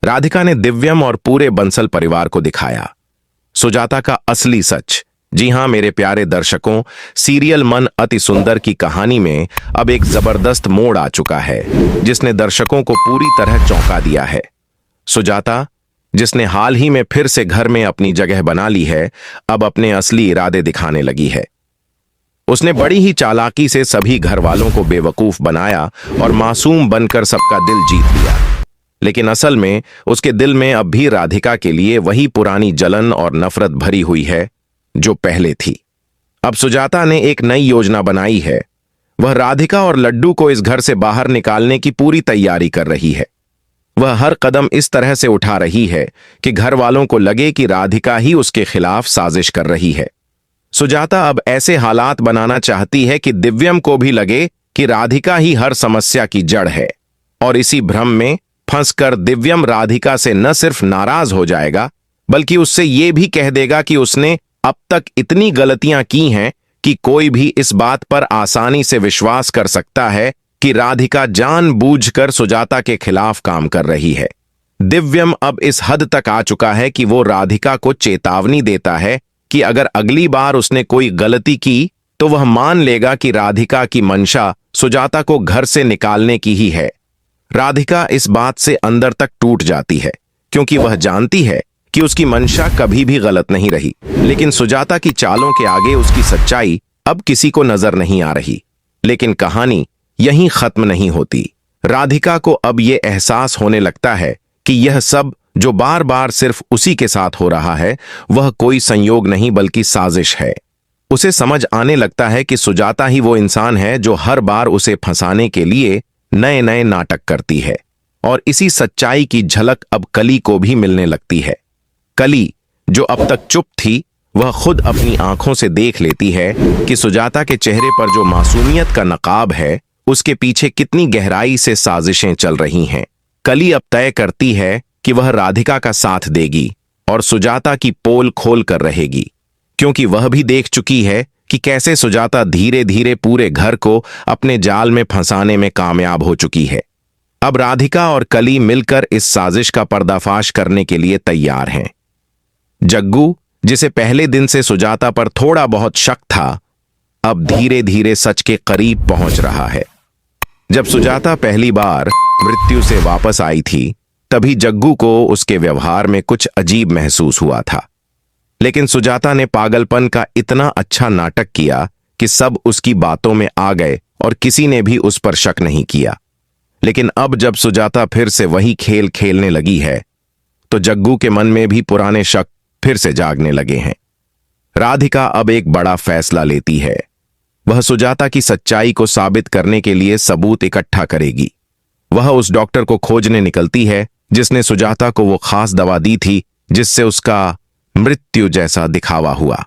राधिका ने दिव्यम और पूरे बंसल परिवार को दिखाया सुजाता का असली सच। जी हां मेरे प्यारे दर्शकों, सीरियल मन अति सुंदर की कहानी में अब एक जबरदस्त मोड़ आ चुका है जिसने दर्शकों को पूरी तरह चौंका दिया है। सुजाता, जिसने हाल ही में फिर से घर में अपनी जगह बना ली है, अब अपने असली इरादे दिखाने लगी है। उसने बड़ी ही चालाकी से सभी घर वालों को बेवकूफ बनाया और मासूम बनकर सबका दिल जीत लिया। लेकिन असल में उसके दिल में अब भी राधिका के लिए वही पुरानी जलन और नफरत भरी हुई है जो पहले थी। अब सुजाता ने एक नई योजना बनाई है। वह राधिका और लड्डू को इस घर से बाहर निकालने की पूरी तैयारी कर रही है। वह हर कदम इस तरह से उठा रही है कि घर वालों को लगे कि राधिका ही उसके खिलाफ साजिश कर रही है। सुजाता अब ऐसे हालात बनाना चाहती है कि दिव्यम को भी लगे कि राधिका ही हर समस्या की जड़ है, और इसी भ्रम में फंसकर दिव्यम राधिका से न सिर्फ नाराज हो जाएगा बल्कि उससे यह भी कह देगा कि उसने अब तक इतनी गलतियां की हैं कि कोई भी इस बात पर आसानी से विश्वास कर सकता है कि राधिका जानबूझकर सुजाता के खिलाफ काम कर रही है। दिव्यम अब इस हद तक आ चुका है कि वो राधिका को चेतावनी देता है कि अगर अगली बार उसने कोई गलती की तो वह मान लेगा कि राधिका की मंशा सुजाता को घर से निकालने की ही है। राधिका इस बात से अंदर तक टूट जाती है क्योंकि वह जानती है कि उसकी मंशा कभी भी गलत नहीं रही, लेकिन सुजाता की चालों के आगे उसकी सच्चाई अब किसी को नजर नहीं आ रही। लेकिन कहानी यहीं खत्म नहीं होती। राधिका को अब यह एहसास होने लगता है कि यह सब जो बार बार सिर्फ उसी के साथ हो रहा है वह कोई संयोग नहीं बल्कि साजिश है। उसे समझ आने लगता है कि सुजाता ही वो इंसान है जो हर बार उसे फंसाने के लिए नए नए नाटक करती है, और इसी सच्चाई की झलक अब कली को भी मिलने लगती है। कली, जो अब तक चुप थी, वह खुद अपनी आंखों से देख लेती है कि सुजाता के चेहरे पर जो मासूमियत का नकाब है उसके पीछे कितनी गहराई से साजिशें चल रही हैं। कली अब तय करती है कि वह राधिका का साथ देगी और सुजाता की पोल खोल कर रहेगी, क्योंकि वह भी देख चुकी है कि कैसे सुजाता धीरे धीरे पूरे घर को अपने जाल में फंसाने में कामयाब हो चुकी है। अब राधिका और कली मिलकर इस साजिश का पर्दाफाश करने के लिए तैयार हैं। जग्गू, जिसे पहले दिन से सुजाता पर थोड़ा बहुत शक था, अब धीरे धीरे सच के करीब पहुंच रहा है। जब सुजाता पहली बार मृत्यु से वापस आई थी तभी जग्गू को उसके व्यवहार में कुछ अजीब महसूस हुआ था, लेकिन सुजाता ने पागलपन का इतना अच्छा नाटक किया कि सब उसकी बातों में आ गए और किसी ने भी उस पर शक नहीं किया। लेकिन अब जब सुजाता फिर से वही खेल खेलने लगी है तो जग्गू के मन में भी पुराने शक फिर से जागने लगे हैं। राधिका अब एक बड़ा फैसला लेती है। वह सुजाता की सच्चाई को साबित करने के लिए सबूत इकट्ठा करेगी। वह उस डॉक्टर को खोजने निकलती है जिसने सुजाता को वो खास दवा दी थी जिससे उसका मृत्यु जैसा दिखावा हुआ।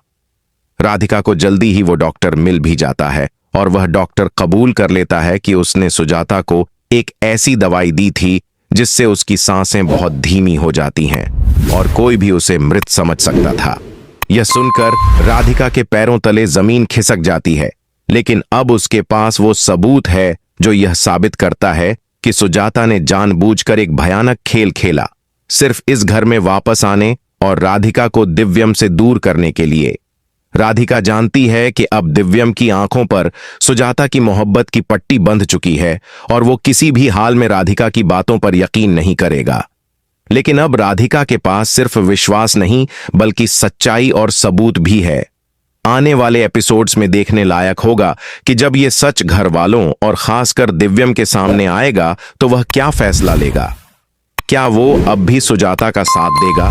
राधिका को जल्दी ही वो डॉक्टर मिल भी जाता है और वह डॉक्टर कबूल कर लेता है कि उसने सुजाता को एक ऐसी दवाई दी थी जिससे उसकी सांसें बहुत धीमी हो जाती हैं और कोई भी उसे मृत समझ सकता था। यह सुनकर राधिका के पैरों तले जमीन खिसक जाती है, लेकिन अब उसके पास वो सबूत है जो यह साबित करता है कि सुजाता ने जानबूझकर एक भयानक खेल खेला, सिर्फ इस घर में वापस आने और राधिका को दिव्यम से दूर करने के लिए। राधिका जानती है कि अब दिव्यम की आंखों पर सुजाता की मोहब्बत की पट्टी बंध चुकी है और वो किसी भी हाल में राधिका की बातों पर यकीन नहीं करेगा। लेकिन अब राधिका के पास सिर्फ विश्वास नहीं बल्कि सच्चाई और सबूत भी है। आने वाले एपिसोड्स में देखने लायक होगा कि जब ये सच घर वालों और खासकर दिव्यम के सामने आएगा तो वह क्या फैसला लेगा। क्या वो अब भी सुजाता का साथ देगा